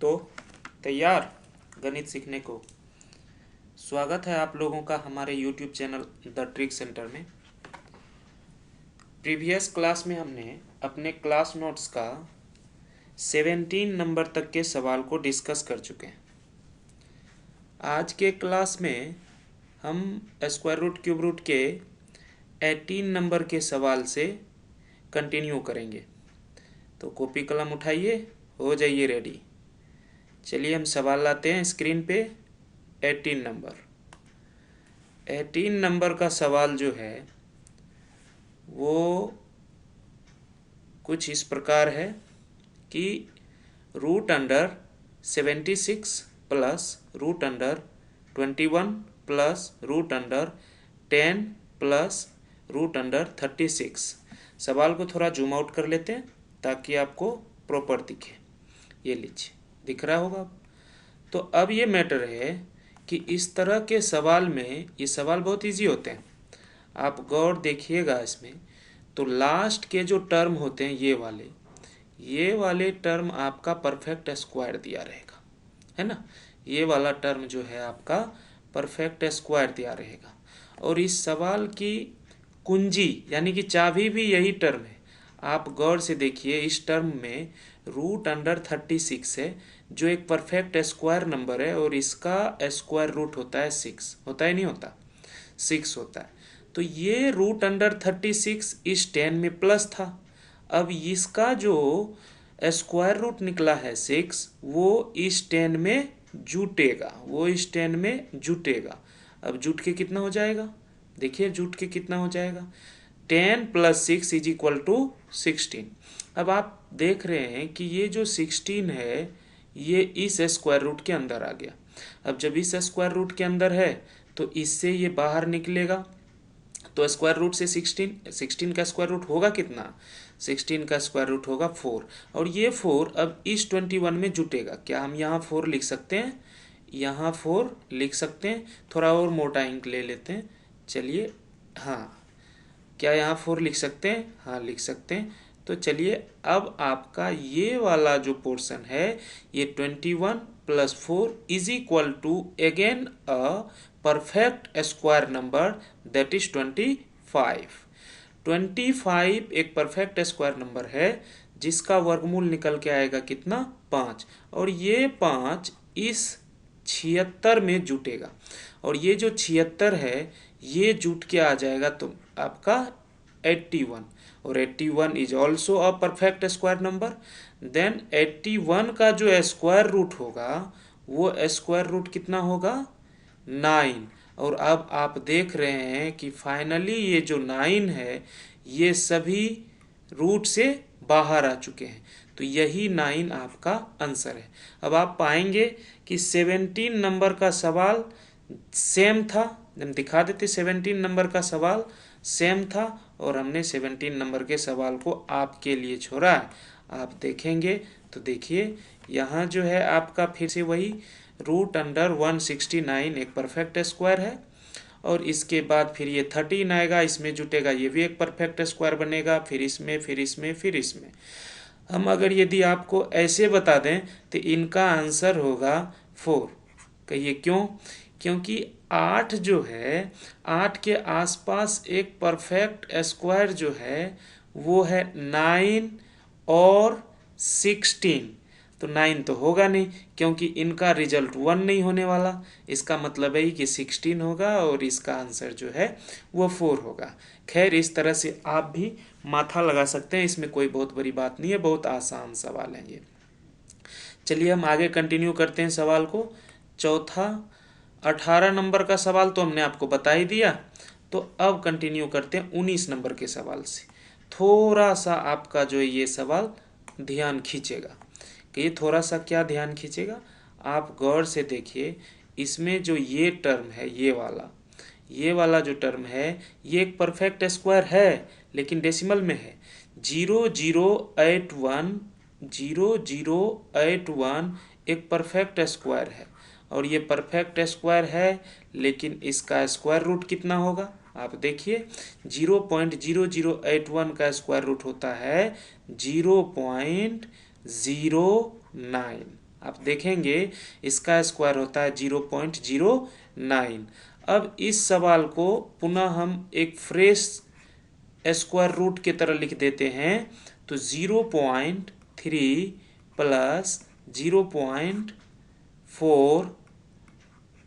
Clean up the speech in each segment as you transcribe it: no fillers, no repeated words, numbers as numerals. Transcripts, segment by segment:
तो तैयार गणित सीखने को। स्वागत है आप लोगों का हमारे YouTube channel the trick centre में। प्रीवियस क्लास में हमने अपने क्लास नोट्स का 17 नंबर तक के सवाल को डिस्कस कर चुके हैं। आज के क्लास में हम स्क्वायर रूट क्यूब रूट के 18 नंबर के सवाल से कंटिन्यू करेंगे। तो कॉपी कलम उठाइए, हो जाइए रेडी। चलिए हम सवाल लाते हैं स्क्रीन पे। 18 नंबर का सवाल जो है वो कुछ इस प्रकार है कि root under 76 plus root under 21 plus root under 10 plus root under 36। सवाल को थोड़ा जूम आउट कर लेते हैं ताकि आपको प्रॉपर दिखे। ये लीजिए, दिख रहा होगा। तो अब ये मैटर है कि इस तरह के सवाल में, ये सवाल बहुत इजी होते हैं, आप गौर देखिएगा इसमें। तो लास्ट के जो टर्म होते हैं ये वाले टर्म आपका परफेक्ट स्क्वायर दिया रहेगा, है ना। ये वाला टर्म जो है आपका परफेक्ट स्क्वायर दिया रहेगा। और इस सवाल की कुंजी यानी कि चाबी भी यही टर्म है। आप गौर से देखिए, इस टर्म में रूट अंडर 36 है जो एक परफेक्ट स्क्वायर नंबर है और इसका स्क्वायर रूट होता है 6। होता है नहीं होता? 6 होता है। तो ये रूट अंडर 36 इस 10 में प्लस था। अब इसका जो स्क्वायर रूट निकला है 6 वो इस 10 में जुटेगा। अब जुट के कितना हो जाएगा? देखिए जुट के कितना हो जाएगा। 10 प्लस 6 इज इक्वल टू 16। अब आप देख रहे हैं कि ये जो 16 है ये इस स्क्वायर रूट के अंदर आ गया। अब जब इस स्क्वायर रूट के अंदर है तो इससे ये बाहर निकलेगा। तो स्क्वायर रूट से 16 का स्क्वायर रूट होगा कितना? 16 का स्क्वायर रूट होगा 4। और ये 4 अब इस 21 में जुटेगा। क्या हम यहाँ 4 लिख सकते हैं? यहाँ 4 लिख सकते हैं। थोड़ा और मोटा इंक ले लेते हैं। चलिए, हाँ, क्या यहाँ 4 लिख सकते हैं? हाँ, लिख सकते हैं। तो चलिए, अब आपका ये वाला जो पोर्शन है ये 21 plus 4 is equal to again a perfect square number that is 25। 25 एक परफेक्ट स्क्वायर नंबर है जिसका वर्गमूल निकल के आएगा कितना? 5। और ये 5 इस 76 में जुटेगा। और ये जो 76 है ये जुट के आ जाएगा तो आपका 81। और 81 is also a perfect square number. Then 81 का जो स्क्वायर रूट होगा वो स्क्वायर रूट कितना होगा? 9। और अब आप देख रहे हैं कि फाइनली ये जो 9 है ये सभी रूट से बाहर आ चुके हैं। तो यही 9 आपका आंसर है। अब आप पाएंगे कि 17 नंबर का सवाल सेम था। हम दिखा देते, 17 नंबर का सवाल सेम था और हमने 17 नंबर के सवाल को आपके लिए छोड़ा है। आप देखेंगे तो देखिए यहाँ जो है आपका फिर से वही रूट अंडर 169 एक परफेक्ट स्क्वायर है। और इसके बाद फिर ये 13 आएगा, इसमें जुटेगा, ये भी एक परफेक्ट स्क्वायर बनेगा। फिर इसमें हम अगर यदि आपको ऐसे बता दें तो इनका आंसर होगा 4। कहिए क्यों? क्योंकि 8 जो है, 8 के आसपास एक परफेक्ट स्क्वायर जो है वो है 9 और 16। तो 9 तो होगा नहीं क्योंकि इनका रिजल्ट 1 नहीं होने वाला। इसका मतलब है कि 16 होगा और इसका आंसर जो है वो 4 होगा। खैर, इस तरह से आप भी माथा लगा सकते हैं, इसमें कोई बहुत बड़ी बात नहीं है, बहुत आसान सवाल है ये। चलिए हम आगे कंटिन्यू करते हैं सवाल को। चौथा 18 नंबर का सवाल तो हमने आपको बता ही दिया। तो अब कंटिन्यू करते हैं 19 नंबर के सवाल से। थोड़ा सा आपका जो ये सवाल ध्यान खींचेगा। कि ये थोड़ा सा क्या ध्यान खींचेगा? आप गौर से देखिए, इसमें जो ये टर्म है ये वाला जो टर्म है ये एक परफेक्ट स्क्वायर है लेकिन डेसिमल में है। 0081 एक परफेक्ट स्क्वायर है और ये परफेक्ट स्क्वायर है लेकिन इसका स्क्वायर रूट कितना होगा? आप देखिए, 0.0081 का स्क्वायर रूट होता है 0.09। आप देखेंगे इसका स्क्वायर होता है 0.09। अब इस सवाल को पुनः हम एक फ्रेश स्क्वायर रूट की तरह लिख देते हैं, तो 0.3 प्लस 0.4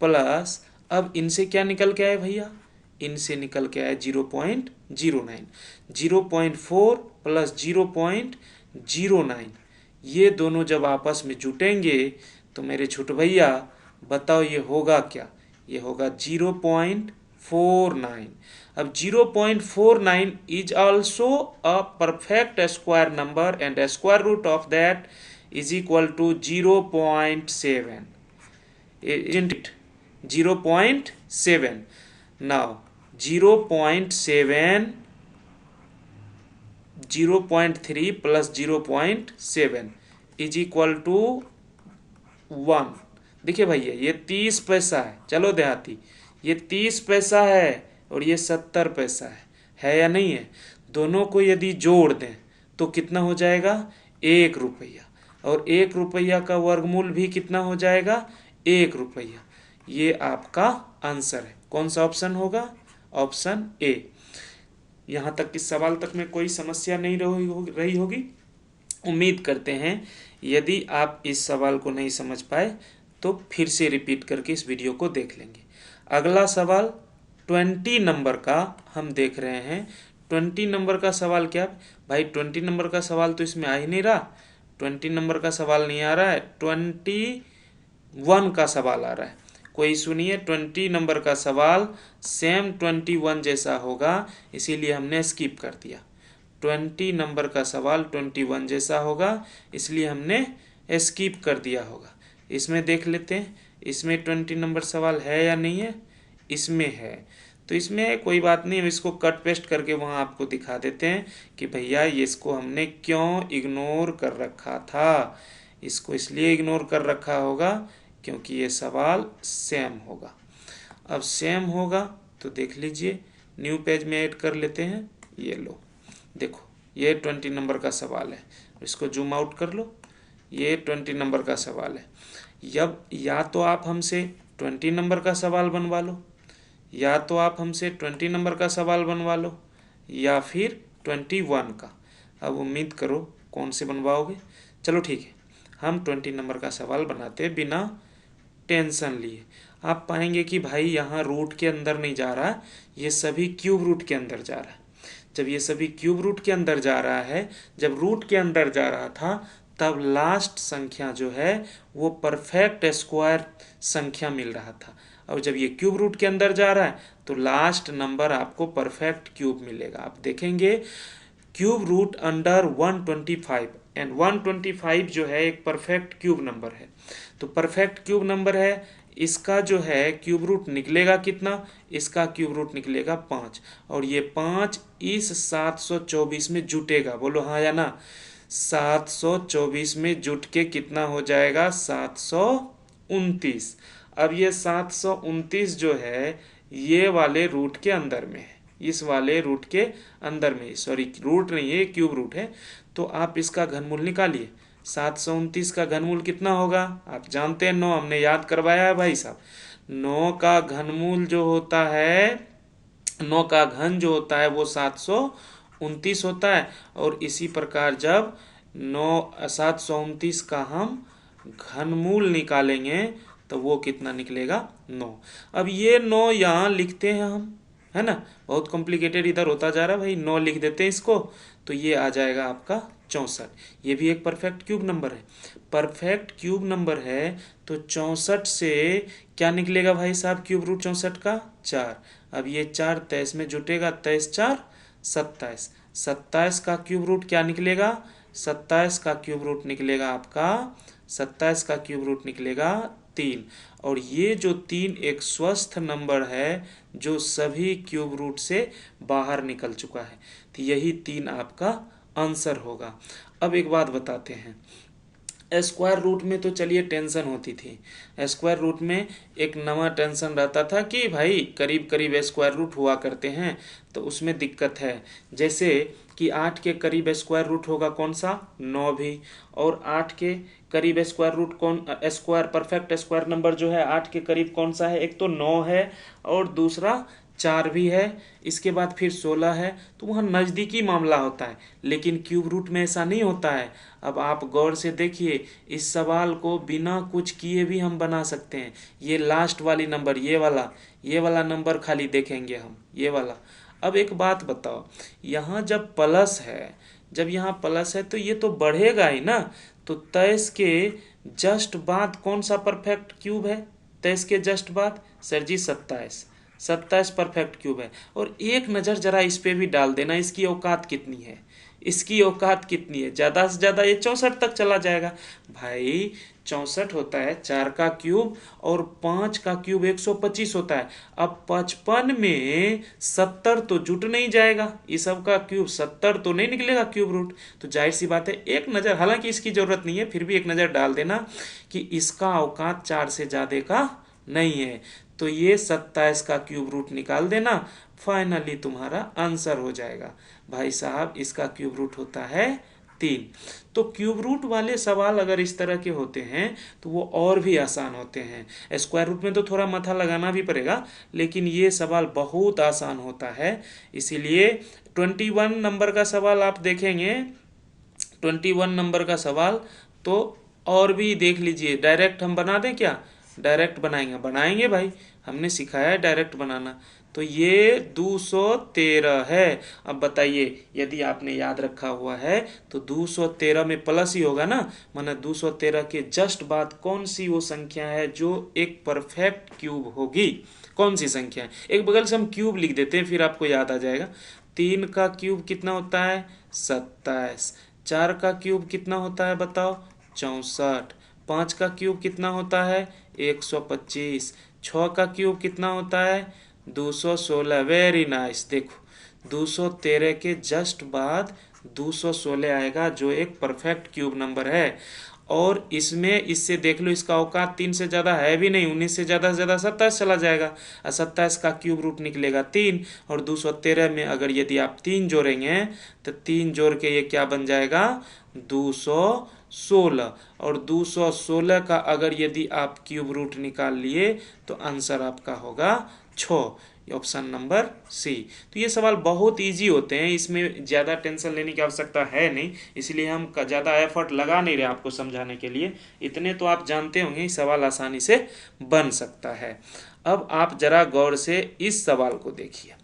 प्लस, अब इनसे क्या निकल के आए भैया, इनसे निकल के आए 0.09। 0.4 प्लस 0.09 ये दोनों जब आपस में जुटेंगे तो मेरे छोटे भैया बताओ ये होगा क्या, ये होगा 0.49। अब 0.49 is also a perfect square number and square root of that is equal to 0.7, isn't it? 0.7. Now 0.7, 0.3 plus 0.7 is equal to 1। देखिए भैया ये 30 पैसा है, चलो देहाती, ये 30 पैसा है और ये 70 पैसा है या नहीं है? दोनों को यदि जोड़ दें तो कितना हो जाएगा, 1 रुपया, और 1 रुपया का वर्गमूल भी कितना हो जाएगा, 1 रुपया। ये आपका आंसर है। कौन सा ऑप्शन होगा, ऑप्शन ए। यहाँ तक इस सवाल तक में कोई समस्या नहीं रही होगी। उम्मीद करते हैं यदि आप इस सवाल को नहीं समझ पाए तो फिर से रिपीट करके इस वीडियो को देख लेंगे। अगला सवाल 20 नंबर का हम देख रहे हैं। 20 नंबर का सवाल क्या भाई, 20 नंबर का सवाल तो इसमें आ ही नहीं रहा, 20 नंबर का सवाल नहीं आ रहा है, 21 का सवाल आ रहा है। कोई सुनिए, 20 नंबर का सवाल सेम 21 जैसा होगा, इसीलिए हमने स्किप कर दिया। 20 नंबर का सवाल 21 जैसा होगा, इसलिए हमने स्किप कर दिया होगा। इसमें देख लेते हैं, इसमें 20 नंबर सवाल है या नहीं है, इसमें है। तो इसमें कोई बात नहीं, हम इसको कट पेस्ट करके वहाँ आपको दिखा देते हैं कि भैया ये इसको हमने क्यों इग्नोर कर रखा था। इसको इसलिए इग्नोर कर रखा होगा क्योंकि ये सवाल सेम होगा। अब सेम होगा तो देख लीजिए, न्यू पेज में ऐड कर लेते हैं। ये लो, देखो ये 20 नंबर का सवाल है, इसको जूम आउट कर लो, ये 20 नंबर का सवाल है। जब या तो आप हमसे 20 नंबर का सवाल बनवा लो, या तो आप हमसे 20 नंबर का सवाल बनवा लो, या फिर 21 का। अब उम्मीद करो कौन से बनवाओगे। चलो ठीक है, हम 20 नंबर का सवाल बनाते हैं बिना टेंशन लिए। आप पाएंगे कि भाई यहाँ रूट के अंदर नहीं जा रहा, ये सभी क्यूब रूट के अंदर जा रहा है। जब ये सभी क्यूब रूट के अंदर जा रहा है, जब रूट के अंदर जा रहा था, तब लास्ट संख्या जो है वो परफेक्ट स्क्वायर संख्या मिल रहा था। और जब ये क्यूब रूट के अंदर जा रहा है तो लास्ट नंबर आपको परफेक्ट क्यूब मिलेगा। आप देखेंगे क्यूब रूट अंडर 125, एंड 125 जो है एक परफेक्ट क्यूब नंबर है। तो परफेक्ट क्यूब नंबर है, इसका जो है क्यूब रूट निकलेगा कितना, इसका क्यूब रूट निकलेगा 5, और ये 5 इस 724 में जुटेगा। बोलो हाँ या ना। 724 में जुट के कितना हो जाएगा, 729। अब ये 729 जो है ये वाले रूट के अंदर में है, इस वाले रूट के अंदर में, सॉरी रूट नहीं है, क्यूब रूट है। तो आप इसका घनमूल निकालिए। 729 का घनमूल कितना होगा, आप जानते हैं 9, हमने याद करवाया है भाई साहब। 9 का घनमूल जो होता है, 9 का घन जो होता है वो 729 होता है। और इसी प्रकार जब 729 का हम घनमूल निकालेंगे तो वो कितना निकलेगा, 9। अब ये 9 यहाँ लिखते हैं हम, है ना, बहुत कॉम्प्लिकेटेड इधर होता जा रहा है भाई, 9 लिख देते हैं इसको, तो ये आ जाएगा आपका 64। ये भी एक परफेक्ट क्यूब नंबर है। परफेक्ट क्यूब नंबर है तो 64 से क्या निकलेगा भाई साहब, क्यूब रूट 64 का 4। अब ये 4 23 में जुटेगा, 23 4 27। 27 का क्यूब रूट क्या निकलेगा, 27 का क्यूब रूट निकलेगा आपका, 27 का क्यूब रूट निकलेगा 3। और ये जो 3 एक स्वस्थ नंबर है जो सभी क्यूब रूट से बाहर निकल चुका है। तो यही 3 आपका आंसर होगा। अब एक बात बताते हैं, स्क्वायर रूट में तो चलिए टेंशन होती थी, स्क्वायर रूट में एक नवा टेंशन रहता था कि भाई करीब करीब स्क्वायर रूट हुआ करते हैं, तो उसमें दिक्कत है। जैसे कि 8 के करीब स्क्वायर रूट होगा कौन सा, 9 भी, और 8 के करीब स्क्वायर रूट कौन, स्क्वायर परफेक्ट स्क्वायर नंबर जो है 8 के करीब कौन सा है, एक तो 9 है और दूसरा 4 भी है, इसके बाद फिर 16 है, तो वहाँ नज़दीकी मामला होता है। लेकिन क्यूब रूट में ऐसा नहीं होता है। अब आप गौर से देखिए, इस सवाल को बिना कुछ किए भी हम बना सकते हैं। ये लास्ट वाली नंबर, ये वाला नंबर खाली देखेंगे हम, ये वाला। अब एक बात बताओ, यहाँ जब प्लस है, जब यहाँ प्लस है तो ये तो बढ़ेगा ही ना। तो 23 के जस्ट बाद कौन सा परफेक्ट क्यूब है, 23 के जस्ट बाद सर जी 27, 27 परफेक्ट क्यूब है। और एक नज़र जरा इस पे भी डाल देना, इसकी औकात कितनी है, इसकी औकात कितनी है, ज़्यादा से ज़्यादा ये 64 तक चला जाएगा। भाई 64 होता है 4 का क्यूब और 5 का क्यूब 125 होता है। अब 55 में 70 तो जुट नहीं जाएगा, ये सब का क्यूब 70 तो नहीं निकलेगा क्यूब रूट। तो जाहिर सी बात है एक नज़र, हालांकि इसकी ज़रूरत नहीं है, फिर भी एक नज़र डाल देना कि इसका औकात 4 से ज़्यादा का नहीं है। तो ये 27 का क्यूब रूट निकाल देना, फाइनली तुम्हारा आंसर हो जाएगा। भाई साहब इसका क्यूब रूट होता है 3। तो क्यूब रूट वाले सवाल अगर इस तरह के होते हैं तो वो और भी आसान होते हैं। स्क्वायर रूट में तो थोड़ा माथा लगाना भी पड़ेगा, लेकिन ये सवाल बहुत आसान होता है। इसीलिए 21 नंबर का सवाल आप देखेंगे, 21 नंबर का सवाल तो और भी देख लीजिए। डायरेक्ट हम बना दें क्या, डायरेक्ट बनाएंगे भाई, हमने सिखाया है डायरेक्ट बनाना। तो ये 213 है। अब बताइए, यदि आपने याद रखा हुआ है तो 213 में प्लस ही होगा ना, माना 213 के जस्ट बाद कौन सी वो संख्या है जो एक परफेक्ट क्यूब होगी, कौन सी संख्या है। एक बगल से हम क्यूब लिख देते हैं, फिर आपको याद आ जाएगा। 3 का क्यूब कितना होता है, 27। 4 का क्यूब कितना होता है बताओ, 64। 5 का क्यूब कितना होता है, 125। 6 का क्यूब कितना होता है, 216। Very nice. देखो 213 के जस्ट बाद 216 आएगा जो एक परफेक्ट क्यूब नंबर है। और इसमें इससे देख लो, इसका औकात 3 से ज़्यादा है भी नहीं, 19 से ज़्यादा 27 चला जाएगा, और 27 का क्यूब रूट निकलेगा 3। और 213 में अगर यदि आप 3 जोड़ेंगे तो 3 जोड़ के ये क्या बन जाएगा, 216। और 216 का अगर यदि आप क्यूब रूट निकाल लिए तो आंसर आपका होगा 6, ऑप्शन नंबर सी। तो ये सवाल बहुत इजी होते हैं, इसमें ज़्यादा टेंशन लेने की आवश्यकता है नहीं, इसलिए हम ज़्यादा एफर्ट लगा नहीं रहे आपको समझाने के लिए। इतने तो आप जानते होंगे सवाल आसानी से बन सकता है। अब आप जरा गौर से इस सवाल को देखिए,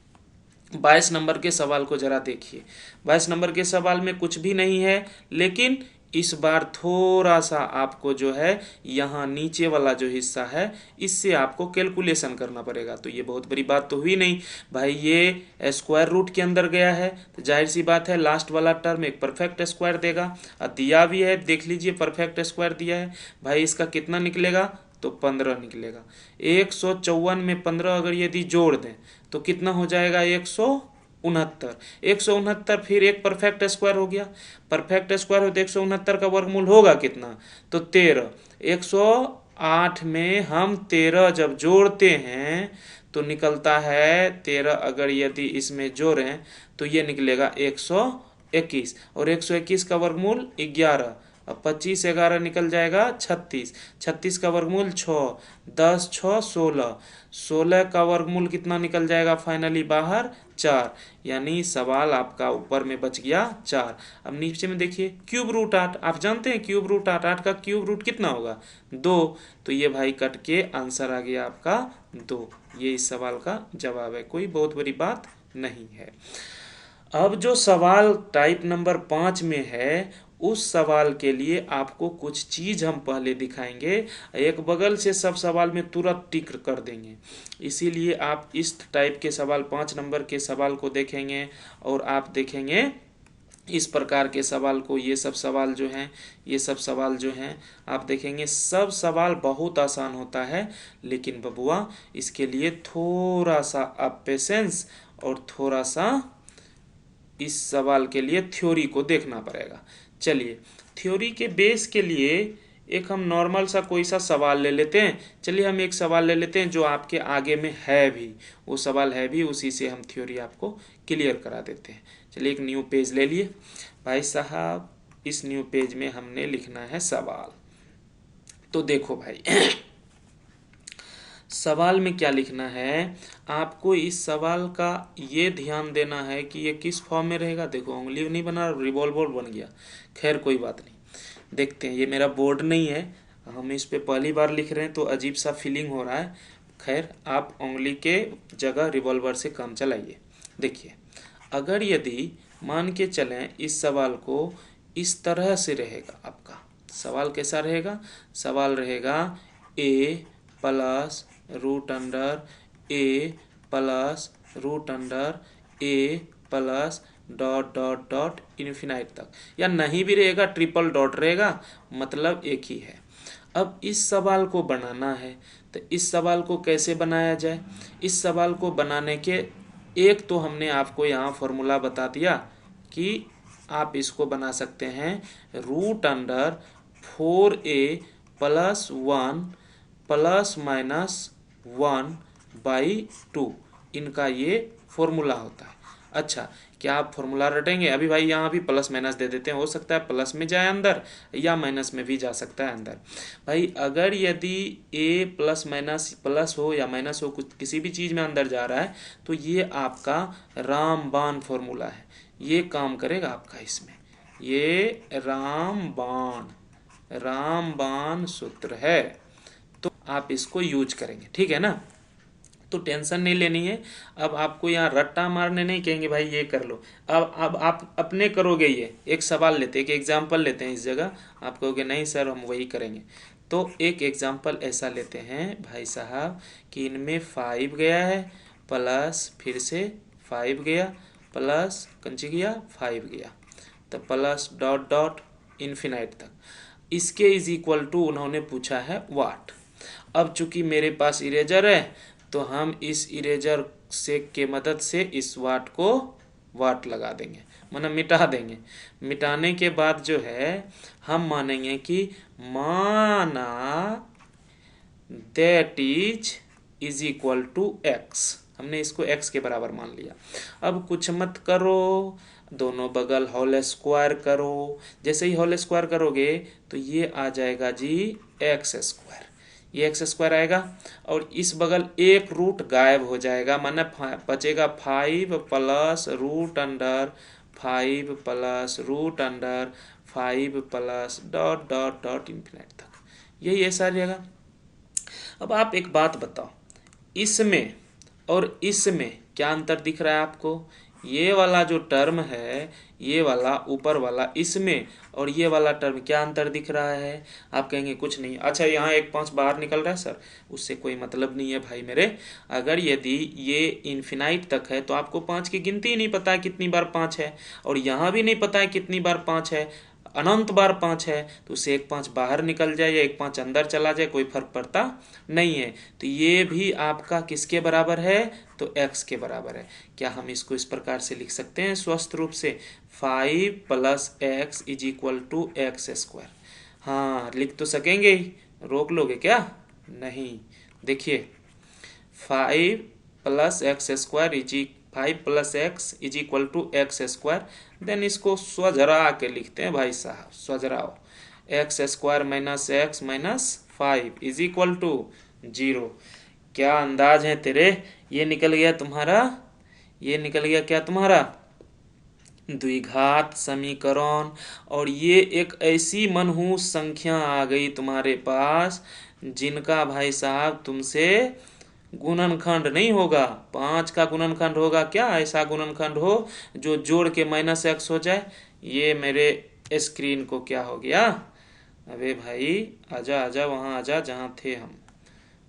22 नंबर के सवाल को जरा देखिए। 22 नंबर के सवाल में कुछ भी नहीं है, लेकिन इस बार थोड़ा सा आपको जो है यहाँ नीचे वाला जो हिस्सा है इससे आपको कैलकुलेशन करना पड़ेगा। तो ये बहुत बड़ी बात तो हुई नहीं भाई, ये स्क्वायर रूट के अंदर गया है तो जाहिर सी बात है लास्ट वाला टर्म एक परफेक्ट स्क्वायर देगा। और दिया भी है, देख लीजिए परफेक्ट स्क्वायर दिया है भाई, इसका कितना निकलेगा तो 15 निकलेगा। 154 में 15 अगर यदि जोड़ दें तो कितना हो जाएगा, 169। 169 फिर एक परफेक्ट स्क्वायर हो गया, परफेक्ट स्क्वायर हो तो 169 का वर्गमूल होगा कितना, तो 13। 108 में हम 13 जब जोड़ते हैं तो निकलता है 13, अगर यदि इसमें जोड़ें तो ये निकलेगा 121। और 121 का वर्गमूल 11, अब 25 11 निकल जाएगा 36। 36 का वर्गमूल 6, 10 6 16। 16 का वर्गमूल कितना निकल जाएगा फाइनली बाहर, 4। यानी सवाल आपका ऊपर में बच गया 4। अब नीचे में देखिए क्यूब रूट 8, आप जानते हैं क्यूब रूट 8, 8 का क्यूब रूट कितना होगा 2। तो ये भाई कट के आंसर आ गया आपका 2। ये इस सवाल का जवाब है, कोई बहुत बड़ी बात नहीं है। अब जो सवाल टाइप नंबर 5 में है उस सवाल के लिए आपको कुछ चीज़ हम पहले दिखाएंगे, एक बगल से सब सवाल में तुरंत टिक कर देंगे। इसीलिए आप इस टाइप के सवाल 5 नंबर के सवाल को देखेंगे और आप देखेंगे इस प्रकार के सवाल को। ये सब सवाल जो हैं, ये सब सवाल जो हैं आप देखेंगे सब सवाल बहुत आसान होता है, लेकिन बबुआ इसके लिए थोड़ा सा आप पेशेंस और थोड़ा सा इस सवाल के लिए थ्योरी को देखना पड़ेगा। चलिए थ्योरी के बेस के लिए एक हम नॉर्मल सा कोई सा सवाल ले लेते हैं। चलिए हम एक सवाल ले लेते हैं जो आपके आगे में है भी, वो सवाल है भी, उसी से हम थ्योरी आपको क्लियर करा देते हैं। चलिए एक न्यू पेज ले लिए भाई साहब, इस न्यू पेज में हमने लिखना है सवाल। तो देखो भाई सवाल में क्या लिखना है, आपको इस सवाल का ये ध्यान देना है कि ये किस फॉर्म में रहेगा। देखो उंगली नहीं बना, रिवॉल्वर बन गया, खैर कोई बात नहीं। देखते हैं, ये मेरा बोर्ड नहीं है, हम इस पे पहली बार लिख रहे हैं तो अजीब सा फीलिंग हो रहा है। खैर आप उंगली के जगह रिवॉल्वर से काम चलाइए। देखिए अगर यदि मान के चलें इस सवाल को इस तरह से रहेगा, आपका सवाल कैसा रहेगा, सवाल रहेगा a plus root under a plus root under a plus dot dot dot infinite तक, या नहीं भी रहेगा ट्रिपल डॉट रहेगा, मतलब एक ही है। अब इस सवाल को बनाना है, तो इस सवाल को कैसे बनाया जाए। इस सवाल को बनाने के एक तो हमने आपको यहाँ फॉर्मूला बता दिया कि आप इसको बना सकते हैं root under 4a plus 1 plus minus 1/2, इनका ये फॉर्मूला होता है। अच्छा क्या आप फॉर्मूला रटेंगे? अभी भाई यहाँ भी प्लस माइनस दे देते हैं, हो सकता है प्लस में जाए अंदर या माइनस में भी जा सकता है अंदर। भाई अगर यदि a प्लस माइनस प्लस हो या माइनस हो, कुछ किसी भी चीज़ में अंदर जा रहा है, तो ये आपका रामबाण फॉर्मूला है, ये काम करेगा आपका इसमें, ये रामबाण सूत्र है, तो आप इसको यूज करेंगे, ठीक है ना। तो टेंशन नहीं लेनी है। अब आपको यहाँ रट्टा मारने नहीं कहेंगे भाई ये कर लो, अब आप अपने करोगे। ये एक सवाल लेते हैं, एक एग्जाम्पल लेते हैं, इस जगह आप कहोगे नहीं सर हम वही करेंगे। तो एक एग्जाम्पल ऐसा लेते हैं भाई साहब कि इनमें 5 गया है प्लस फिर से 5 गया प्लस कंची गया 5 गया, तो प्लस डॉट डॉट इन्फिनाइट तक, इसके इज इक्वल टू उन्होंने पूछा है वाट। अब चूंकि मेरे पास इरेजर है तो हम इस इरेजर से के मदद से इस वाट को वाट लगा देंगे, मतलब मिटा देंगे। मिटाने के बाद जो है हम मानेंगे कि माना that is equal to x, हमने इसको x के बराबर मान लिया। अब कुछ मत करो, दोनों बगल होल स्क्वायर करो। जैसे ही होल स्क्वायर करोगे तो ये आ जाएगा जी एक्स स्क्वायर, ये एक्स स्क्वायर आएगा और इस बगल एक रूट गायब हो जाएगा, माना बचेगा 5 plus root under 5 plus root under 5 plus dot dot dot infinite तक, यही ऐसा रहेगा। अब आप एक बात बताओ, इसमें और इसमें क्या अंतर दिख रहा है आपको? ये वाला जो टर्म है, ये वाला ऊपर वाला, इसमें और ये वाला टर्म क्या अंतर दिख रहा है? आप कहेंगे कुछ नहीं। अच्छा यहाँ एक 5 बाहर निकल रहा है सर, उससे कोई मतलब नहीं है भाई मेरे। अगर यदि ये इन्फिनाइट तक है तो आपको 5 की गिनती ही नहीं पता है कितनी बार 5 है, और यहाँ भी नहीं पता है कितनी बार 5 है, अनंत बार 5 है, तो उससे एक 5 बाहर निकल जाए या एक 5 अंदर चला जाए कोई फर्क पड़ता नहीं है। तो ये भी आपका किसके बराबर है? तो x के बराबर है। क्या हम इसको इस प्रकार से लिख सकते हैं स्वस्थ रूप से, 5 plus x is equal to x square? हाँ लिख तो सकेंगे ही, रोक लोगे क्या? नहीं। देखिए 5 plus x square is 5 plus x is equal to x square, then इसको स्वजरा के लिखते हैं भाई साहब, स्वजराओ, x square minus x minus 5 is equal to 0। क्या अंदाज है तेरे? ये निकल गया तुम्हारा, ये निकल गया क्या तुम्हारा द्विघात समीकरण। और ये एक ऐसी मनहूस संख्या आ गई तुम्हारे पास जिनका भाई साहब तुमसे गुणनखंड नहीं होगा। 5 का गुणनखंड होगा क्या? ऐसा गुणनखंड हो जो जोड़ के माइनस एक्स हो जाए। ये मेरे स्क्रीन को क्या हो गया? अबे भाई आजा आजा, वहाँ आजा जहाँ थे हम,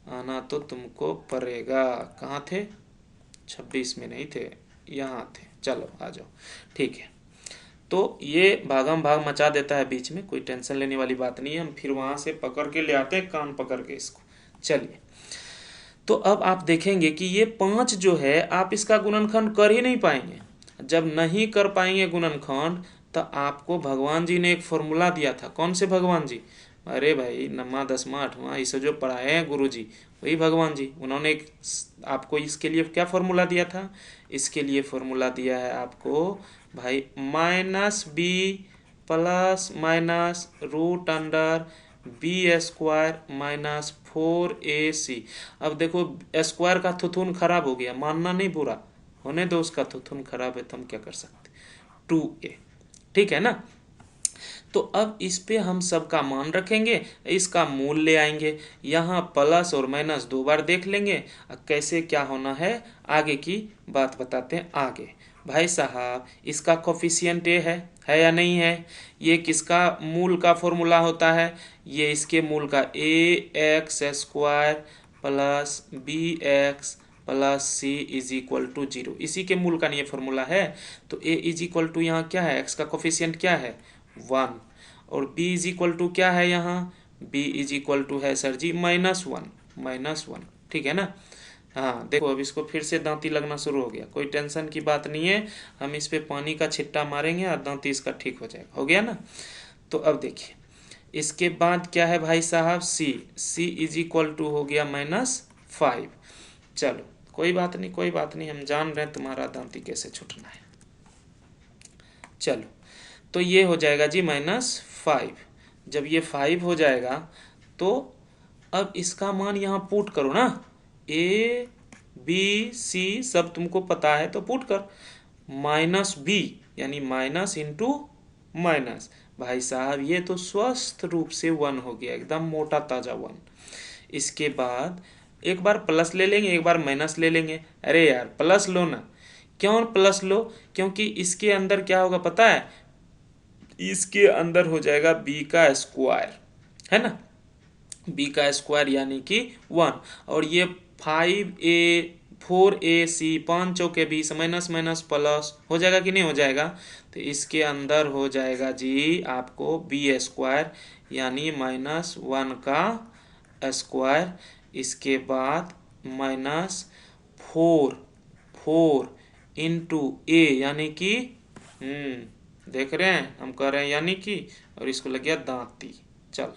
आना तो तुमको पड़ेगा। कहाँ थे? 26 में नहीं थे, यहाँ थे। चलो आ जाओ, ठीक है। तो ये भागम भाग मचा देता है बीच में, कोई टेंशन लेने वाली बात नहीं है, हम फिर वहाँ से पकड़ के ले आते हैं, कान पकड़ के इसको। चलिए तो अब आप देखेंगे कि ये 5 जो है आप इसका गुणनखंड कर ही नहीं पाएंगे। जब नहीं कर पाएंगे गुणनखंड तो आपको भगवान जी ने एक फॉर्मूला दिया था। कौन से भगवान जी? अरे भाई 9वां 10वां 8वां इसे जो पढ़ाए हैं गुरु जी, वही भगवान जी। उन्होंने एक आपको इसके लिए क्या फॉर्मूला दिया था? इसके लिए फॉर्मूला दिया है आपको भाई -b plus minus root under b² - 4ac। अब देखो स्क्वायर का थुथुन खराब हो गया, मानना नहीं बुरा, होने दो, उसका थुथुन खराब है तो हम क्या कर सकते, 2a, ठीक है ना। तो अब इस पे हम सबका मान रखेंगे, इसका मूल ले आएंगे, यहाँ प्लस और माइनस 2 बार देख लेंगे। कैसे क्या होना है आगे की बात बताते हैं आगे। भाई साहब इसका कोफिशिएंट ए है या नहीं है? ये किसका मूल का फॉर्मूला होता है? ये इसके मूल का ax² plus bx plus c is equal to 0, इसी के मूल का नहीं फॉर्मूला है। तो a इज इक्वल टू यहाँ क्या है, x का कोफिशिएंट क्या है 1, और b इज इक्वल टू क्या है यहाँ, b इज इक्वल टू है सर जी -1, ठीक है ना। हाँ देखो अब इसको फिर से दांती लगना शुरू हो गया, कोई टेंशन की बात नहीं है, हम इस पे पानी का छिट्टा मारेंगे और दांती इसका ठीक हो जाएगा, हो गया ना। तो अब देखिए इसके बाद क्या है भाई साहब, c इज इक्वल टू हो गया -5। चलो कोई बात नहीं, हम जान रहे हैं तुम्हारा दांती कैसे छूटना है। चलो तो ये हो जाएगा जी -5। जब ये 5 हो जाएगा तो अब इसका मान यहाँ पुट करो ना, a b c सब तुमको पता है तो पुट कर, -b यानी माइनस इंटू माइनस। भाई साहब ये तो स्वस्थ रूप से 1 हो गया, एकदम मोटा ताजा 1। इसके बाद एक बार प्लस ले लेंगे, एक बार माइनस ले लेंगे। अरे यार प्लस लो ना, क्यों प्लस लो, क्योंकि इसके अंदर क्या होगा पता है, इसके अंदर हो जाएगा b का स्क्वायर, है ना, b का स्क्वायर यानी कि 1, और ये 5a 4ac 5 चौके 20 माइनस माइनस प्लस हो जाएगा कि नहीं हो जाएगा। तो इसके अंदर हो जाएगा जी आपको b² यानी -1 का स्क्वायर, इसके बाद -4 इंटू a यानी कि देख रहे हैं हम कह रहे हैं यानी कि, और इसको लग गया दांती। चल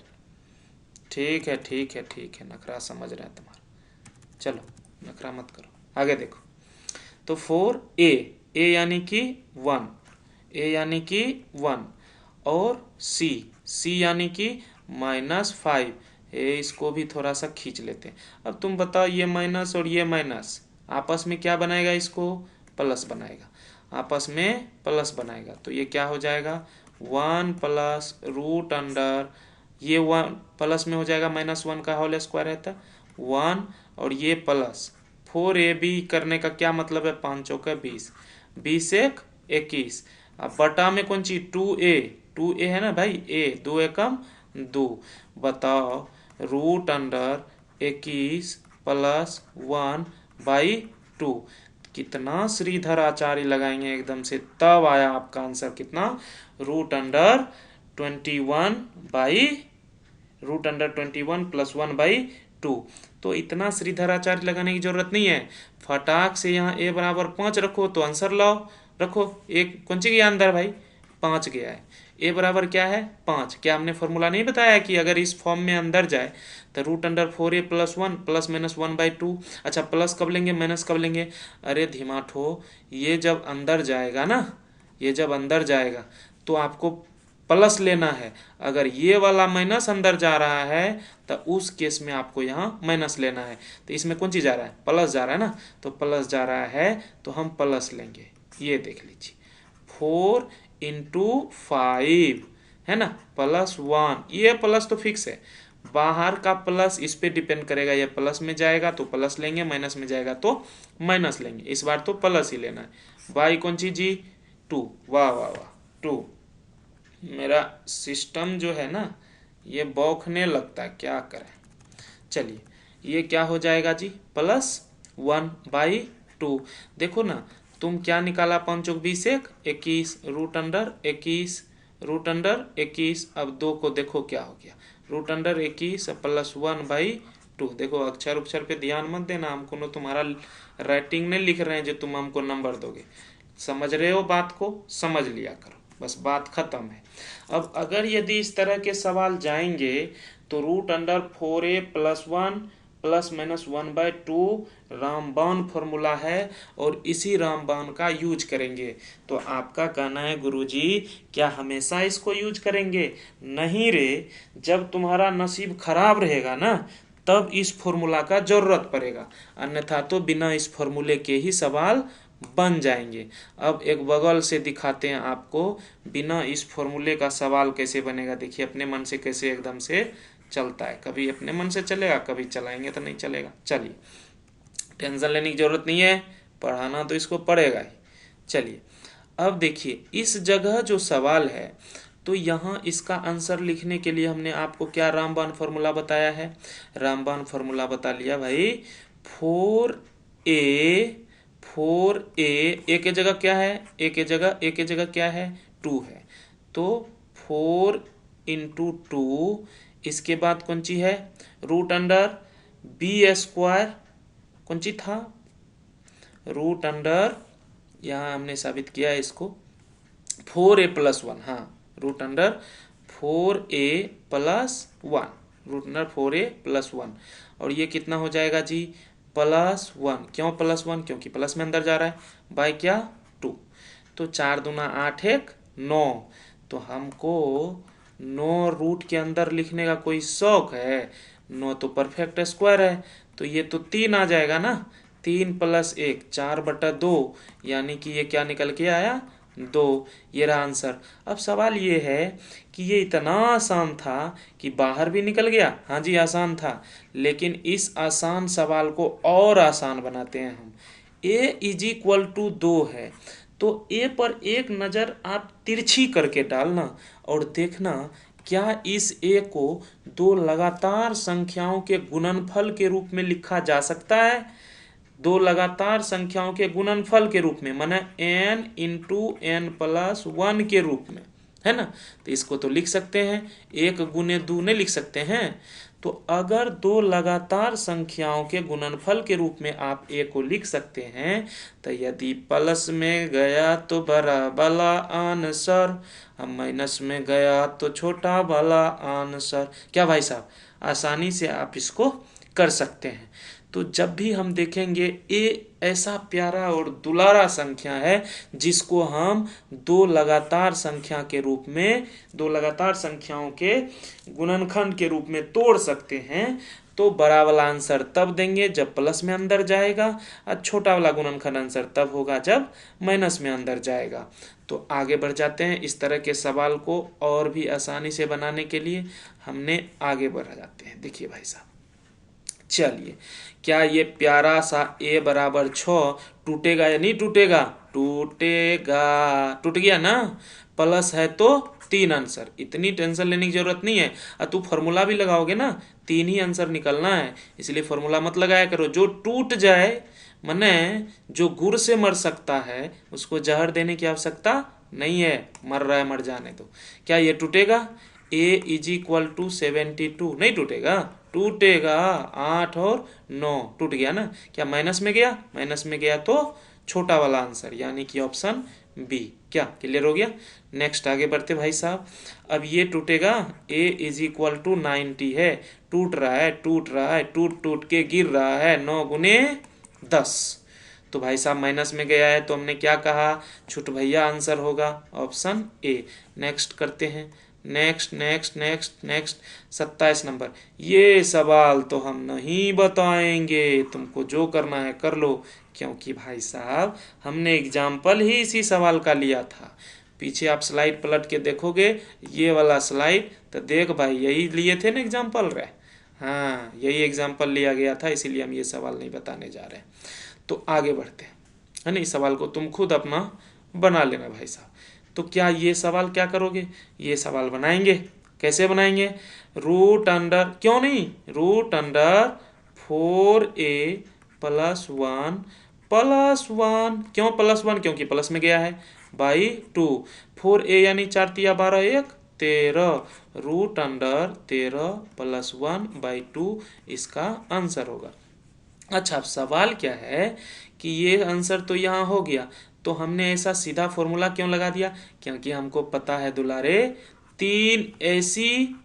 ठीक है, नखरा समझ रहे हैं तुम्हारा, चलो नखरा मत करो, आगे देखो। तो 4a यानी कि 1 और c यानी कि -5, इसको भी थोड़ा सा खींच लेते हैं। अब तुम बताओ ये माइनस और ये माइनस आपस में क्या बनाएगा, इसको प्लस बनाएगा, आपस में प्लस बनाएगा। तो ये क्या हो जाएगा 1 प्लस रूट अंडर, ये 1 प्लस में हो जाएगा -1 का होल स्क्वायर रहता 1, और ये प्लस 4ab करने का क्या मतलब है, 5 चौका 20, 20 1 21, अब बटा में कौन चीज 2a है ना भाई, a 2 एकम 2, बताओ रूट अंडर 21 प्लस 1/2, कितना श्रीधर आचार्य लगाएंगे एकदम से, तब आया आपका आंसर कितना, √21 प्लस 1/2। तो इतना श्रीधर आचार्य लगाने की जरूरत नहीं है, फटाक से यहाँ a बराबर 5 रखो तो आंसर लाओ, रखो एक कौन सी गया अंदर भाई, 5 गया है, a बराबर क्या है 5। क्या हमने फॉर्मूला नहीं बताया कि अगर इस फॉर्म में अंदर जाए तो √4a प्लस 1 प्लस माइनस 1/2। अच्छा प्लस कब लेंगे माइनस कब लेंगे, अरे धीमाट हो, ये जब अंदर जाएगा ना, ये जब अंदर जाएगा तो आपको प्लस लेना है, अगर ये वाला माइनस अंदर जा रहा है तो उस केस में आपको यहाँ माइनस लेना है। तो इसमें कौन चीज जा रहा है, प्लस जा रहा है ना, तो प्लस जा रहा है तो हम प्लस लेंगे, ये देख लीजिए 4 × 5 है ना प्लस 1, ये प्लस तो फिक्स है, बाहर का प्लस इस पे डिपेंड करेगा, ये प्लस में जाएगा तो प्लस लेंगे, माइनस में जाएगा तो माइनस लेंगे, इस बार तो प्लस ही लेना है। बाई कौन सी जी 2, वाह वाह वाह 2। मेरा सिस्टम जो है ना ये बौखने लगता है, क्या करें। चलिए ये क्या हो जाएगा जी +1/2। देखो ना तुम क्या निकाला, 5 चौक 20 21 √21, अब 2 को देखो क्या हो गया √21 प्लस 1/2। देखो अक्षर उक्षर पे ध्यान मत देना, हमको न तुम्हारा राइटिंग नहीं लिख रहे हैं जो तुम हमको नंबर दोगे, समझ रहे हो बात को, समझ लिया करो। बस बात खत्म है। अब अगर यदि इस तरह के सवाल जाएंगे तो √4a+1 ±1/2 रामबाण फॉर्मूला है और इसी रामबाण का यूज करेंगे। तो आपका कहना है गुरुजी क्या हमेशा इसको यूज करेंगे? नहीं रे, जब तुम्हारा नसीब खराब रहेगा ना तब इस फॉर्मूला का जरूरत पड़ेगा, अन्यथा तो बिना इस फॉर्मूले के ही सवाल बन जाएंगे। अब एक बगल से दिखाते हैं आपको बिना इस फॉर्मूले का सवाल कैसे बनेगा। देखिए अपने मन से कैसे एकदम से चलता है, कभी अपने मन से चलेगा, कभी चलाएंगे तो नहीं चलेगा। चलिए टेंशन लेने की जरूरत नहीं है, पढ़ाना तो इसको पड़ेगा ही। चलिए अब देखिए इस जगह जो सवाल है तो यहाँ इसका आंसर लिखने के लिए हमने आपको क्या रामबाण फॉर्मूला बताया है? रामबाण फॉर्मूला बता लिया भाई। 4a ए के जगह क्या है? ए के जगह क्या है? 2 है। तो 4 × 2, इसके बाद कौन सी है? √b²। कौन सी था? √ यहाँ हमने साबित किया है इसको 4a+1। हाँ √4a+1 और ये कितना हो जाएगा जी? +1। क्यों +1? क्योंकि प्लस में अंदर जा रहा है, बाय क्या? 2। तो 4 दूना 8 1 9। तो हमको 9 रूट के अंदर लिखने का कोई शौक है? 9 तो परफेक्ट स्क्वायर है, तो ये तो 3 आ जाएगा ना। 3 + 1 4/2, यानी कि ये क्या निकल के आया? 2। ये रहा आंसर। अब सवाल ये है कि ये इतना आसान था कि बाहर भी निकल गया। हाँ जी आसान था, लेकिन इस आसान सवाल को और आसान बनाते हैं हम। a = 2 है तो a पर एक नज़र आप तिरछी करके डालना और देखना क्या इस a को 2 लगातार संख्याओं के गुणनफल के रूप में लिखा जा सकता है? 2 लगातार संख्याओं के गुणनफल के रूप में, माने n × n+1 के रूप में, है ना। तो इसको तो लिख सकते हैं, 1 × 2 नहीं लिख सकते हैं। तो अगर 2 लगातार संख्याओं के गुणनफल के रूप में आप a को लिख सकते हैं तो यदि प्लस में गया तो बड़ा वाला आंसर, हम माइनस में गया तो छोटा वाला आंसर। क्या भाई साहब, आसानी से आप इसको कर सकते हैं। तो जब भी हम देखेंगे ए ऐसा प्यारा और दुलारा संख्या है जिसको हम 2 लगातार संख्या के रूप में, 2 लगातार संख्याओं के गुणनखंड के रूप में तोड़ सकते हैं, तो बड़ा वाला आंसर तब देंगे जब प्लस में अंदर जाएगा और छोटा वाला गुणनखंड आंसर तब होगा जब माइनस में अंदर जाएगा। तो आगे बढ़ जाते हैं। इस तरह के सवाल को और भी आसानी से बनाने के लिए हमने आगे बढ़ जाते हैं। देखिए भाई साहब, चलिए क्या ये प्यारा सा a = 6 टूटेगा या नहीं टूटेगा? टूटेगा। टूट गया ना, प्लस है तो 3 आंसर, इतनी टेंशन लेने की जरूरत नहीं है। और तू फॉर्मूला भी लगाओगे ना 3 ही आंसर निकलना है, इसलिए फॉर्मूला मत लगाया करो। जो टूट जाए, माने जो गुर से मर सकता है उसको जहर देने की आवश्यकता नहीं है, मर रहा है मर जाने दो। क्या ये टूटेगा? a = 72 नहीं टूटेगा? टूटेगा। 8 और 9 टूट गया ना। क्या माइनस में गया? माइनस में गया तो छोटा वाला आंसर, यानी कि ऑप्शन बी। क्या क्लियर हो गया? नेक्स्ट आगे बढ़ते भाई साहब। अब ये टूटेगा, a = 90 है, टूट रहा है टूट टूट के गिर रहा है 9 × 10। तो भाई साहब माइनस में गया है तो हमने क्या कहा? छुट भैया आंसर होगा ऑप्शन ए। नेक्स्ट करते हैं, नेक्स्ट 27 नंबर। ये सवाल तो हम नहीं बताएंगे, तुमको जो करना है कर लो, क्योंकि भाई साहब हमने एग्जाम्पल ही इसी सवाल का लिया था। पीछे आप स्लाइड पलट के देखोगे, ये वाला स्लाइड, तो देख भाई यही लिए थे ना एग्जाम्पल रे। हाँ यही एग्जाम्पल लिया गया था, इसीलिए हम ये सवाल नहीं बताने जा रहे हैं। तो आगे बढ़ते हैं, है ना। इस सवाल को तुम खुद अपना बना लेना भाई साहब। तो क्या ये सवाल क्या करोगे? ये सवाल बनाएंगे। कैसे बनाएंगे? क्यों नहीं, √4a+1 क्यों +1? क्योंकि प्लस में गया है, बाई 2। 4a यानी 4 × 12 1 13, √13 +1 / 2 इसका आंसर होगा। अच्छा अब सवाल क्या है कि ये आंसर तो यहाँ हो गया, तो हमने ऐसा सीधा फॉर्मूला क्यों लगा दिया, क्योंकि हमको पता है दुलारे 3 ऐसी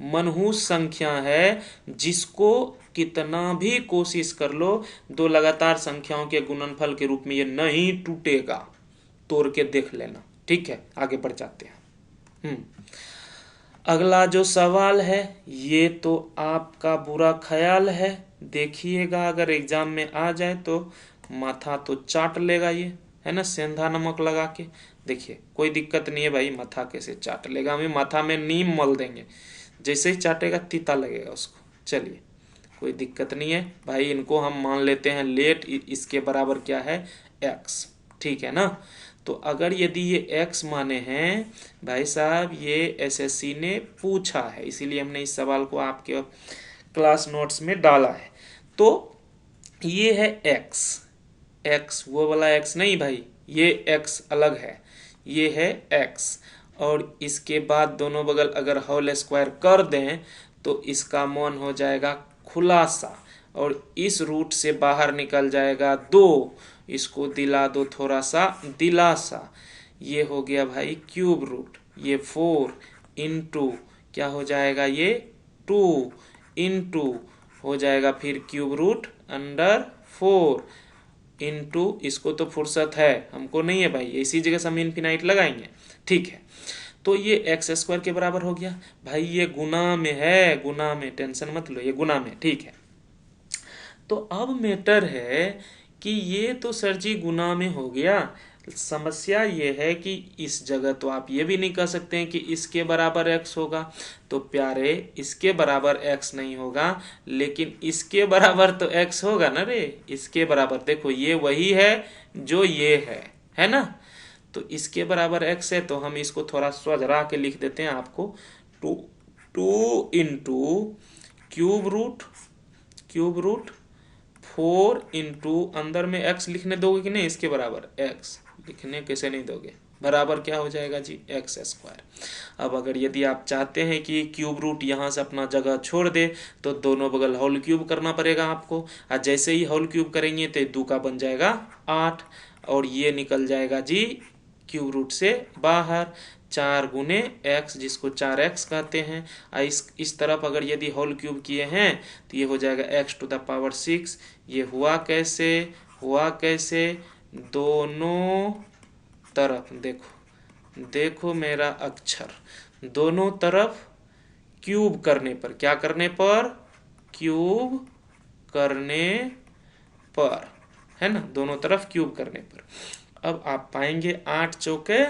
मनहूस संख्या है जिसको कितना भी कोशिश कर लो दो लगातार संख्याओं के गुणनफल के रूप में ये नहीं टूटेगा। तोड़ के देख लेना, ठीक है। आगे बढ़ जाते हैं। अगला जो सवाल है ये तो आपका बुरा ख्याल है, देखिएगा अगर एग्जाम में आ जाए तो माथा तो चाट लेगा ये, है ना, सेंधा नमक लगा के। देखिए कोई दिक्कत नहीं है भाई, माथा कैसे चाट लेगा, हमें माथा में नीम मल देंगे, जैसे ही चाटेगा तीता लगेगा उसको। चलिए कोई दिक्कत नहीं है भाई, इनको हम मान लेते हैं लेट, इसके बराबर क्या है x, ठीक है ना। तो अगर यदि ये x माने हैं भाई साहब, ये एसएससी ने पूछा है इसीलिए हमने इस सवाल को आपके क्लास नोट्स में डाला है। तो ये है x वो वाला x नहीं भाई, ये x अलग है, ये है x, और इसके बाद दोनों बगल अगर होल स्क्वायर कर दें तो इसका मान हो जाएगा खुलासा, और इस रूट से बाहर निकल जाएगा 2, इसको दिला दो थोड़ा सा दिलासा, ये हो गया भाई क्यूब रूट, ये 4 इंटू क्या हो जाएगा, ये 2 इंटू हो जाएगा फिर क्यूब रूट अंडर 4 इंटू, इसको तो फुर्सत है हमको नहीं है भाई, इसी जगह से हम इनफिनाइट लगाएंगे, ठीक है। तो ये एक्स स्क्वायर के बराबर हो गया भाई, ये गुना में है, गुना में, टेंशन मत लो, ये गुना में, ठीक है। तो अब मैटर है कि ये तो सर जी गुना में हो गया, समस्या ये है कि इस जगह तो आप ये भी नहीं कह सकते हैं कि इसके बराबर x होगा, तो प्यारे इसके बराबर x नहीं होगा, लेकिन इसके बराबर तो x होगा ना रे, इसके बराबर, देखो ये वही है जो ये है ना। तो इसके बराबर x है, तो हम इसको थोड़ा स्वजरा के लिख देते हैं आपको, 2 इंटू क्यूब रूट 4 इंटू, अंदर में x लिखने दोगे कि नहीं, इसके बराबर x लिखने कैसे नहीं दोगे, बराबर क्या हो जाएगा जी एक्स स्क्वायर। अब अगर यदि आप चाहते हैं कि क्यूब रूट यहाँ से अपना जगह छोड़ दे तो दोनों बगल होल क्यूब करना पड़ेगा आपको, और जैसे ही होल क्यूब करेंगे तो 2 का बन जाएगा 8, और ये निकल जाएगा जी क्यूब रूट से बाहर, 4 गुने x जिसको 4x कहते हैं। इस तरफ अगर यदि होल क्यूब किए हैं तो ये हो जाएगा x टू द पावर 6। ये हुआ कैसे, दोनों तरफ देखो मेरा अक्षर, दोनों तरफ क्यूब करने पर, क्या करने पर, क्यूब करने पर, है ना, दोनों तरफ क्यूब करने पर। अब आप पाएंगे 8 चौके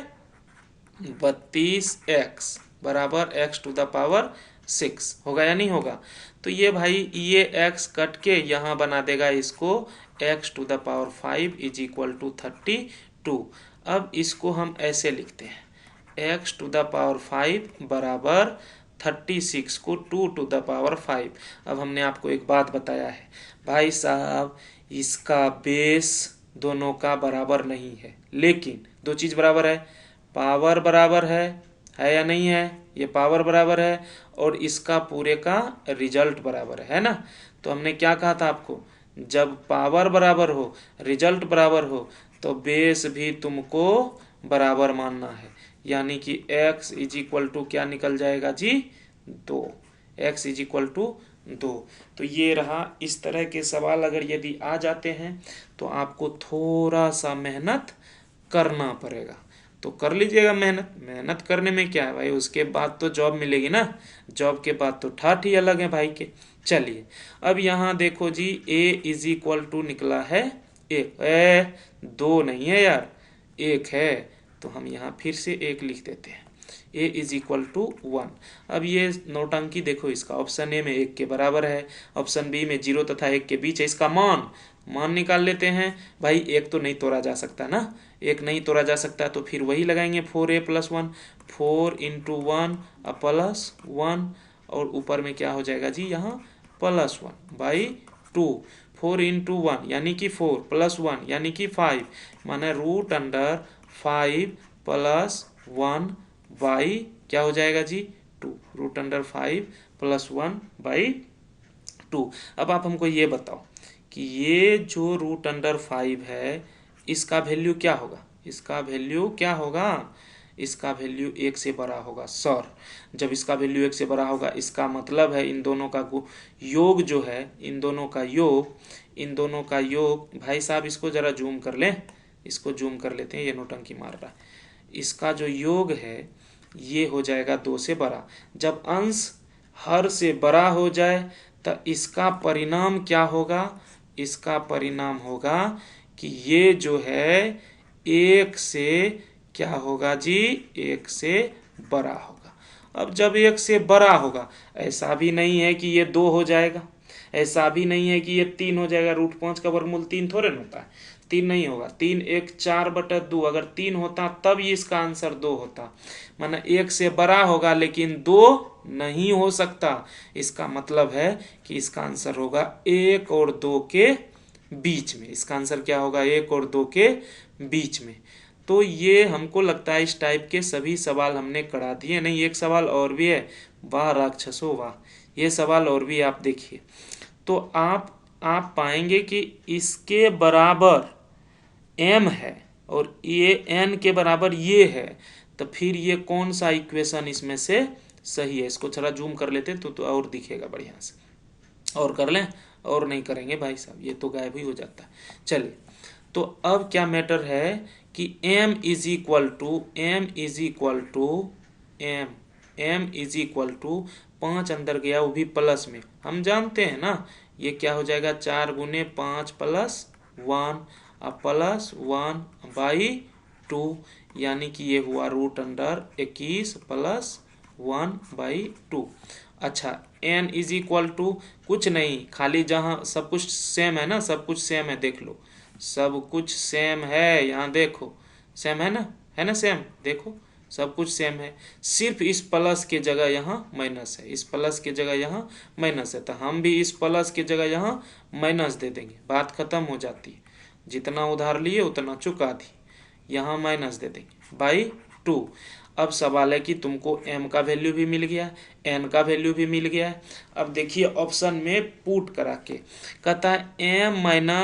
32x बराबर x टू द पावर 6 होगा या नहीं होगा। तो ये भाई ये x कट के यहाँ बना देगा इसको x to the power 5 is equal to 32। अब इसको हम ऐसे लिखते हैं, x टू द पावर 5 बराबर 36 को 2 टू द पावर 5। अब हमने आपको एक बात बताया है भाई साहब, इसका बेस दोनों का बराबर नहीं है, लेकिन दो चीज बराबर है, पावर बराबर है या नहीं है, ये पावर बराबर है, और इसका पूरे का रिजल्ट बराबर है ना। तो हमने क्या कहा था आपको, जब पावर बराबर हो रिजल्ट बराबर हो तो बेस भी तुमको बराबर मानना है, यानी कि x इज इक्वल टू क्या निकल जाएगा जी 2, x इज इक्वल टू 2। तो ये रहा, इस तरह के सवाल अगर यदि आ जाते हैं तो आपको थोड़ा सा मेहनत करना पड़ेगा, तो कर लीजिएगा मेहनत करने में क्या है भाई, उसके बाद तो जॉब मिलेगी ना, जॉब के बाद तो ठाठ ही अलग है भाई के। चलिए अब यहाँ देखो जी a इज इक्वल टू निकला है 1, 2 नहीं है यार, 1 है, तो हम यहाँ फिर से 1 लिख देते हैं, a इज इक्वल टू 1। अब ये नौटंकी देखो, इसका ऑप्शन ए में 1 के बराबर है, ऑप्शन बी में 0 तथा 1 के बीच है, इसका मान निकाल लेते हैं भाई। 1 तो नहीं तोड़ा जा सकता ना, 1 नहीं तोड़ा जा सकता, तो फिर वही लगाएंगे 4a प्लस 1, 4 इंटू 1 प्लस 1, और ऊपर में क्या हो जाएगा जी यहाँ प्लस 1 बाई 2, 4 इंटू 1 यानी कि 4 प्लस 1 यानी कि 5, माने रूट अंडर 5 प्लस 1 बाई क्या हो जाएगा जी 2, रूट अंडर 5 प्लस 1 बाई 2। अब आप हमको ये बताओ कि ये जो रूट अंडर 5 है इसका वैल्यू क्या होगा, इसका वैल्यू क्या होगा, इसका वैल्यू 1 से बड़ा होगा सर। जब इसका वैल्यू 1 से बड़ा होगा इसका मतलब है इन दोनों का योग जो है, इन दोनों का योग भाई साहब इसको जरा जूम कर लें, इसको जूम कर लेते हैं, ये नौटंकी मार रहा है। इसका जो योग है ये हो जाएगा 2 से बड़ा। जब अंश हर से बड़ा हो जाए तो इसका परिणाम क्या होगा, इसका परिणाम होगा कि ये जो है 1 से क्या होगा जी, 1 से बड़ा होगा। अब जब 1 से बड़ा होगा, ऐसा भी नहीं है कि ये 2 हो जाएगा, ऐसा भी नहीं है कि ये 3 हो जाएगा। √5 का वर्गमूल 3 थोड़े ना होता है, 3 नहीं होगा। 3 1 4/2, अगर 3 होता तब ये इसका आंसर 2 होता। माना 1 से बड़ा होगा लेकिन 2 नहीं हो सकता। इसका मतलब है कि इसका आंसर होगा 1 और 2 के बीच में। इसका आंसर क्या होगा, 1 और 2 के बीच में। तो ये हमको लगता है इस टाइप के सभी सवाल हमने करा दिए। नहीं, एक सवाल और भी है, वाह राक्षसो वाह, ये सवाल और भी आप देखिए। तो आप पाएंगे कि इसके बराबर m है और ये n के बराबर ये है, तो फिर ये कौन सा इक्वेशन इसमें से सही है। इसको थोड़ा जूम कर लेते तो और दिखेगा बढ़िया से। और कर लें, और नहीं करेंगे भाई साहब, ये तो गायब ही हो जाता है। चलिए, तो अब क्या मैटर है कि m इज इक्वल टू 5 अंदर गया, वो भी प्लस में। हम जानते हैं ना ये क्या हो जाएगा, 4 × 5 + 1 प्लस 1/2, यानी कि ये हुआ √21 + 1/2। अच्छा, n इज इक्वल टू कुछ नहीं, खाली जहाँ सब कुछ सेम है ना, सब कुछ सेम है, देख लो सब कुछ सेम है, यहाँ देखो सेम है ना सेम, देखो सब कुछ सेम है। सिर्फ इस प्लस के जगह यहाँ माइनस है, इस प्लस के जगह यहाँ माइनस है, तो हम भी इस प्लस के जगह यहाँ माइनस दे देंगे, बात खत्म हो जाती है। जितना उधार लिए उतना चुका दी, यहाँ माइनस दे देंगे /2। अब सवाल है कि तुमको m का वैल्यू भी मिल गया, n का वैल्यू भी मिल गया है। अब देखिए ऑप्शन में पुट करा के कहता है m - n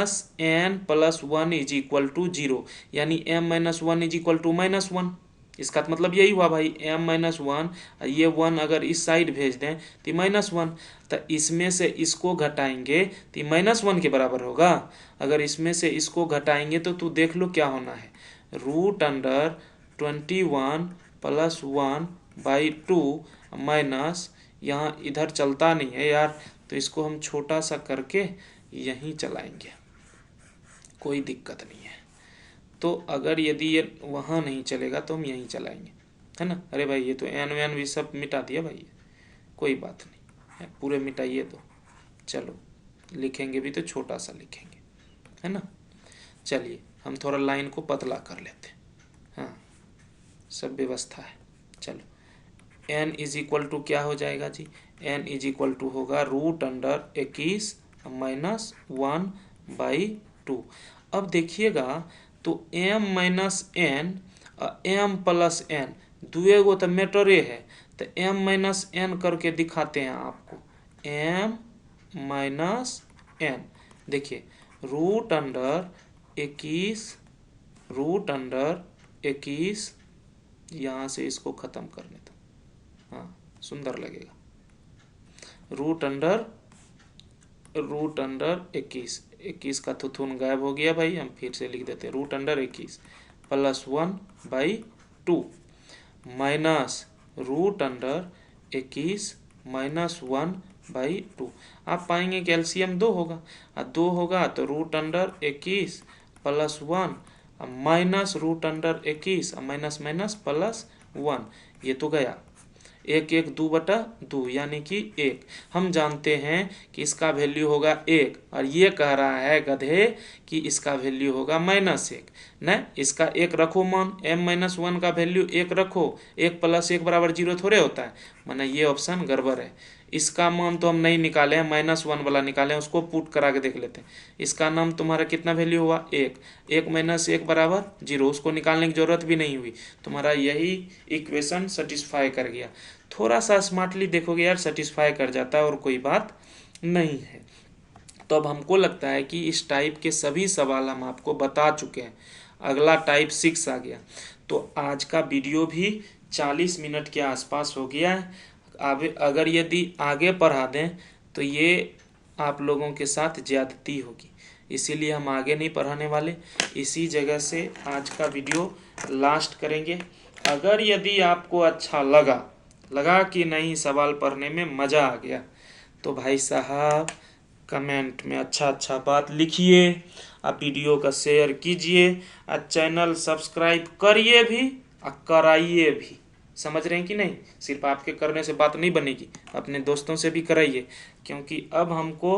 + 1 = 0, यानी m - 1 = -1। इसका मतलब यही हुआ भाई, m - 1, ये 1 अगर इस साइड भेज दें तो -1, तो इसमें से इसको घटाएंगे तो -1 के बराबर होगा। अगर इसमें से इसको घटाएंगे तो तू देख लो क्या होना है, √21 + 1/2 माइनस, यहाँ इधर चलता नहीं है यार, तो इसको हम छोटा सा करके यहीं चलाएंगे, कोई दिक्कत नहीं है। तो अगर यदि ये वहाँ नहीं चलेगा तो हम यहीं चलाएंगे, है ना। अरे भाई ये तो n भी सब मिटा दिया भाई, कोई बात नहीं, पूरे मिटाइए तो चलो, लिखेंगे भी तो छोटा सा लिखेंगे, है ना। चलिए हम थोड़ा लाइन को पतला कर लेते हैं, हाँ सब व्यवस्था है। चलो n इज इक्वल टू क्या हो जाएगा जी, n इज इक्वल टू होगा √21 - 1/2। अब देखिएगा तो m - n m + n दुए गो तो मैटरे है, तो m - n करके दिखाते हैं आपको, m - n। देखिए √21 यहाँ से इसको खत्म करने दो, हाँ सुंदर लगेगा। √21 का थुथुन गायब हो गया भाई, हम फिर से लिख देते हैं √21 + 1/2 माइनस √21 - 1/2। आप पाएंगे कि एलसीएम 2 होगा, और 2 होगा तो √21 + 1 माइनस √21 माइनस +1, ये तो गया 1 1 2/2, यानी कि 1। हम जानते हैं कि इसका वैल्यू होगा 1, और ये कह रहा है गधे कि इसका वैल्यू होगा -1। न, इसका 1 रखो मान, m - 1 का वैल्यू 1 रखो, 1 + 1 = 0 थोड़े होता है, माना ये ऑप्शन गड़बड़ है। इसका मान तो हम नहीं निकाले हैं, -1 वाला निकाले हैं, उसको पुट करा के देख लेते हैं। इसका नाम तुम्हारा कितना वैल्यू हुआ, 1, 1 - 1 = 0, उसको निकालने की जरूरत भी नहीं हुई, तुम्हारा यही इक्वेशन सेटिस्फाई कर गया। थोड़ा सा स्मार्टली देखोगे यार, सेटिस्फाई कर जाता है और कोई बात नहीं है। तो अब हमको लगता है कि इस टाइप के सभी सवाल हम आपको बता चुके हैं। अगला टाइप 6 आ गया। तो आज का वीडियो भी 40 मिनट के आसपास हो गया है। अब अगर यदि आगे पढ़ा दें तो ये आप लोगों के साथ ज़्यादती होगी, इसीलिए हम आगे नहीं पढ़ाने वाले। इसी जगह से आज का वीडियो लास्ट करेंगे। अगर यदि आपको अच्छा लगा कि नहीं सवाल पढ़ने में मज़ा आ गया, तो भाई साहब कमेंट में अच्छा बात लिखिए, आप वीडियो का शेयर कीजिए, और चैनल सब्सक्राइब करिए भी और कराइए भी। समझ रहे हैं कि नहीं? सिर्फ आपके करने से बात नहीं बनेगी, अपने दोस्तों से भी कराइए, क्योंकि अब हमको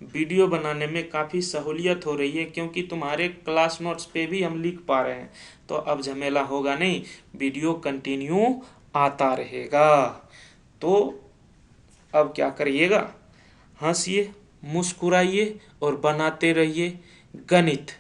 वीडियो बनाने में काफ़ी सहूलियत हो रही है, क्योंकि तुम्हारे क्लास नोट्स पे भी हम लिख पा रहे हैं। तो अब झमेला होगा नहीं, वीडियो कंटिन्यू आता रहेगा। तो अब क्या करिएगा, हंसिए, मुस्कुराइए और बनाते रहिए गणित।